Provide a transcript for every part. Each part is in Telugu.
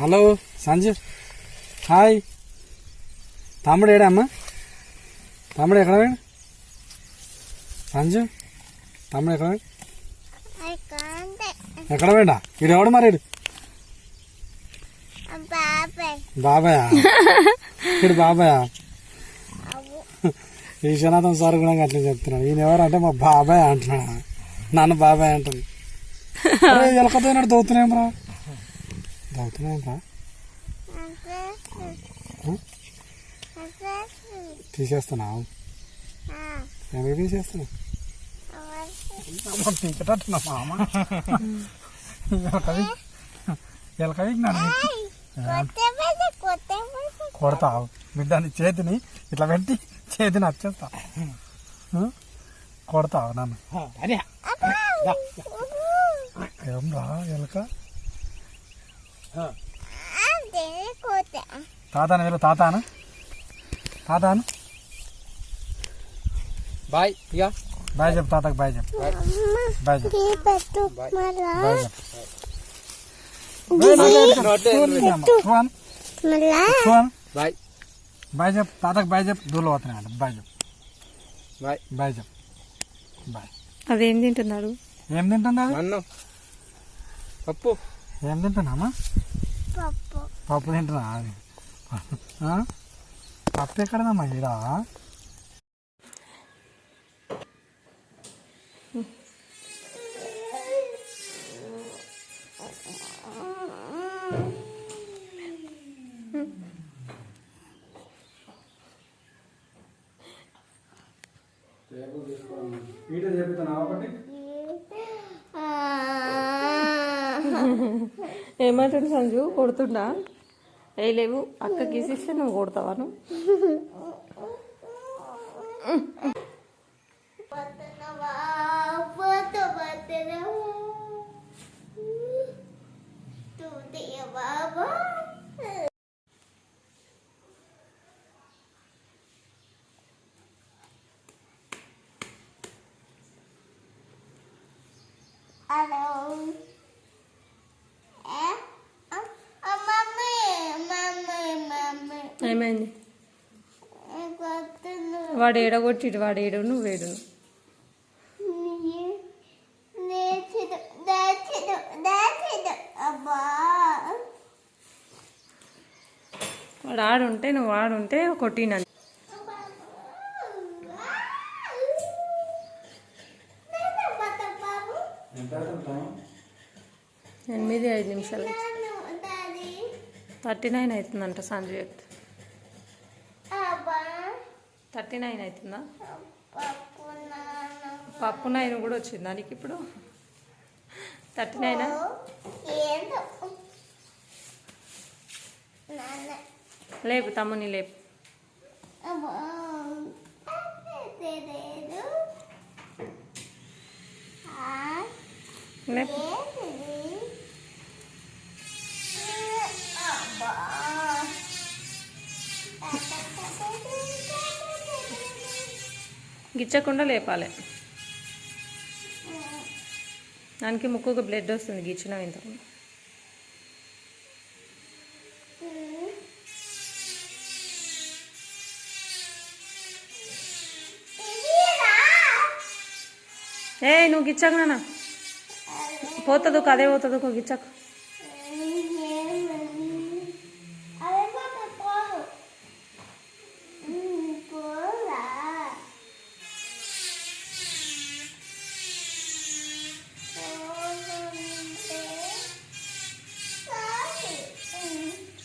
Hello Sanju, hi. తమ్ముడు ఏడమ్మా? తమ్ముడు ఎక్కడ పోయాడు? సంజు తమ్ముడు ఎక్కడ పోయాడు? ఎక్కడ పోయాడా? వీడు ఎవడు మరి? బాబాయా? వీడు బాబాయా? విశ్వనాథం సార్ కూడా అట్లా చెప్తున్నాడు. ఈయన ఎవరు అంటే మా బాబాయ్ అంటున్నాడు. నన్ను బాబాయ్ అంటుంది. ఎలకతో దౌతున్నాం రా, దౌతున్నాం రా. తీసేస్తున్నావు? ఎందుకు తీసేస్తున్నావు? తింకటట్టున్నా మామ. ఎలకవి కొడతావు బిడ్డని, చేతిని ఇట్లా పెట్టి చేతిని వచ్చేస్తా. కొడతావు నన్ను? ఏం రా ఎలక? తాతాను వీళ్ళు, తాతాను తాతాను బాయ్. ఇక బాయ్ చెప్పు తాతకు, బాయ్ చెప్పు. బాయ్ చెప్పు, బాయ్ బాయ్. బాయ్ చెప్పు తాతకు, బాయ్ చెప్పు. దూరం పోతున్నాయి. బాయ్ చెప్పు, బాయ్ బాయ్ చెప్పు, బాయ్. అదేం తింటున్నాడు? ఏం తింటుందా? అన్నం, పప్పు. ఏం తింటున్నామా? పప్పు తింటున్నా. పప్పు ఎక్కడదమ్మా? ఈడ ఏమంటాడు సంజు? కొడుతుండా? వేయలేవు అక్క గీసిస్తే నువ్వు కొడతావా? నువ్వు ఏమైంది? వాడు ఏడగొట్టిడు, వాడు ఏడు, నువ్వు వేడు. వాడు ఆడుంటే నువ్వు ఆడుంటే కొట్టిన. 8-5 నిమిషాలు 39 అవుతుందంట సంజు చెప్తే. 39 అవుతుందా? పప్పు 9 కూడా వచ్చింది దానికి ఇప్పుడు. 39 లేపు తమ్ముని లేపు. లేపు. గిచ్చకుండా లేపాలి. దానికి ముక్కుకు బ్లడ్ వస్తుంది గిచ్చినావు ఇంతకు. ఏ నువ్వు గిచ్చకు నాన్న, పోతుంది అదే పోతుంది గిచ్చకు.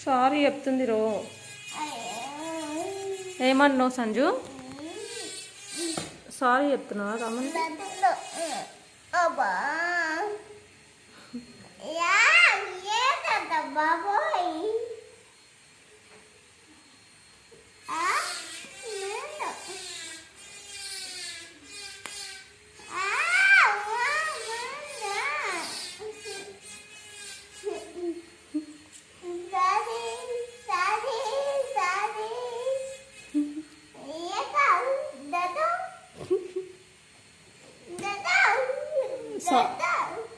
సారీ చెప్తుంది రో. ఏమన్నావు సంజు? సారీ చెప్తున్నావా? రమ్మని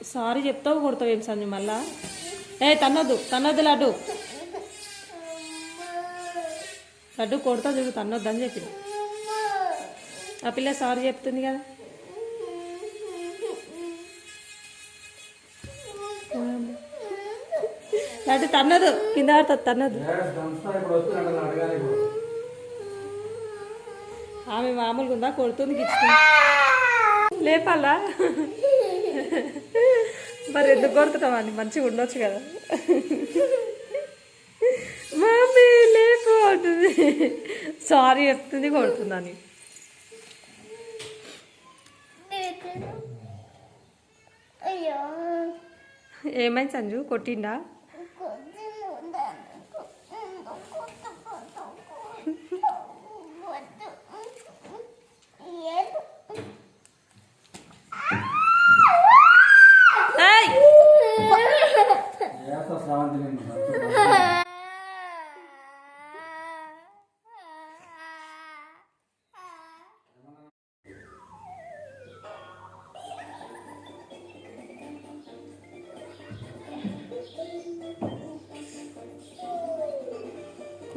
సారీ చెప్తావు కొడతావు ఏం సంజు మళ్ళా ఏ తన్నొద్దు తన్నొద్దు లడ్డు లడ్డు కొడతా చూడు తన్నొద్దు అని చెప్పి ఆ పిల్ల సారీ చెప్తుంది కదా లడ్డు తన్నదు కింద ఆడుతుంది తన్నదు ఆమె మామూలుగా ఉందా కొడుతుంది గిచ్చుతుంది లేపాలా మరి ఎందుకు కొడుతున్నామండి మంచిగా ఉండొచ్చు కదా మమ్మీ లేపు అంటుంది సారీ చెప్తుంది కొడుతుందని ఏమైంది సంజు కొట్టిండా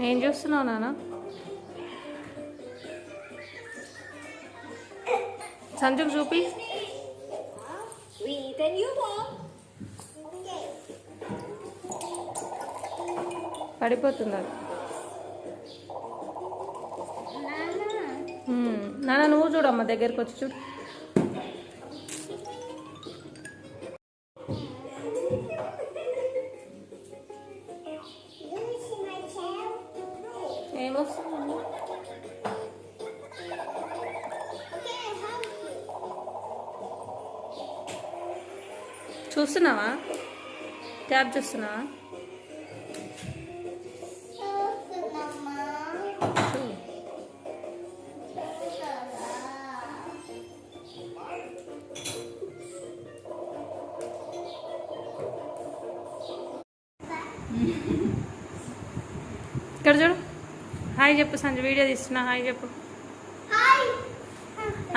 ఏం చూస్తున్నావు నాన్న సంజుకు చూపి పడిపోతుంది అది నాన్న నువ్వు చూడమ్మా దగ్గరికి వచ్చి చూడు ఏమొస్తుంది చూస్తున్నావా ట్యాబ్ చూస్తున్నావా ఇక్కడ చూడు హాయ్ చెప్పు సంజయ్ వీడియో తీస్తున్నా హాయ్ చెప్పు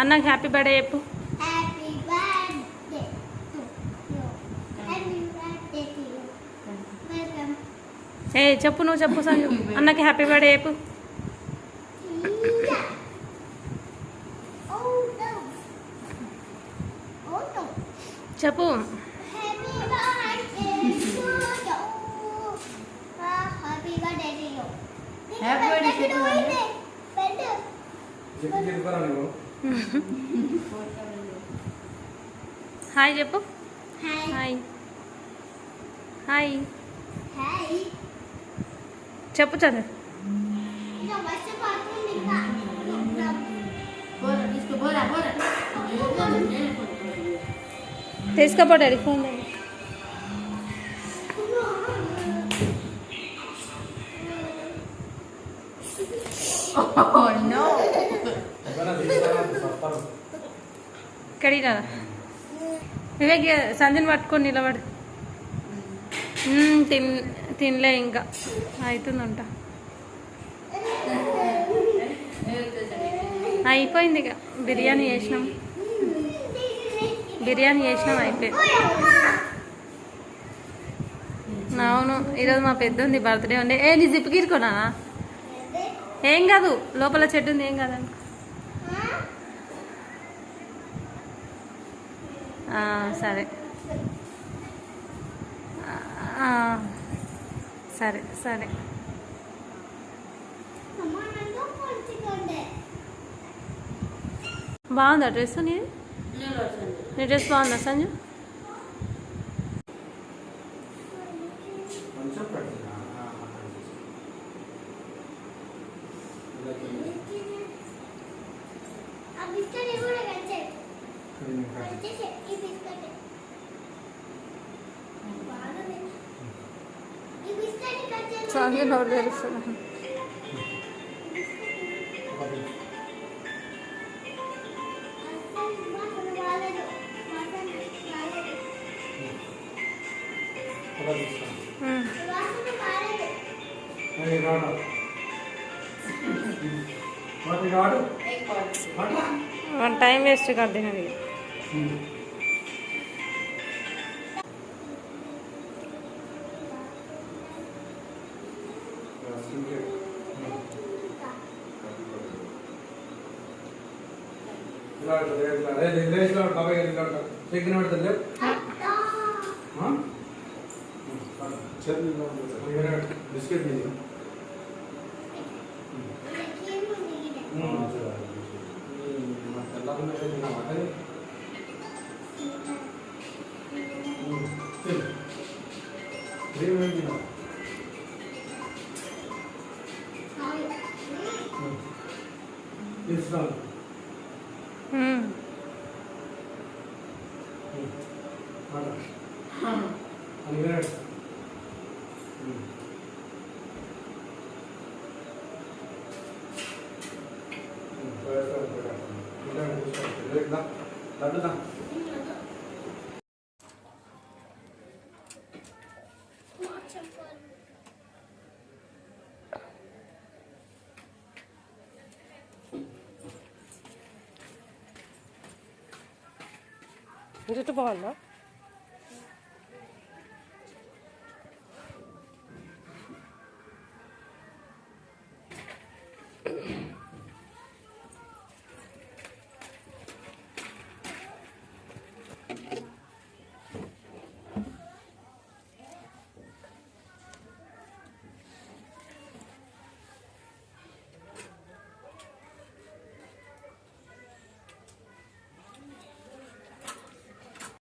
అన్నకి హ్యాపీ బర్త్డే చెప్పు ఏ చెప్పు నువ్వు చెప్పు సంజు అన్నకి హ్యాపీ బర్త్డే చెప్పు చెప్పు హాయ్ చెప్పు హాయ్ హాయ్ చెప్పు చంద్ర తీసుకపోతాడు ఫోన్ కడిగా వివేక్ సంజయ్ పట్టుకొని నిలబడు తినలే ఇంకా అవుతుందంట అయిపోయింది ఇక బిర్యానీ చేసినాం అయిపోయింది అవును ఈరోజు మా పెద్ద ఉంది బర్త్డే ఉండే నీ జిప్ గీరుకోనా ఏం కాదు లోపల చెట్టు ఉంది ఏం కాదండి సరే సరే సరే బాగుందా డ్రెస్ నీ డ్రెస్ బాగుందా సంజు సంజు నోరు తెలుస్తున్నా वन टाइम वेस्ट कर देना బిస్కెట్ ఇస్తాను లడ్డుదా జుట్టు బాగుందా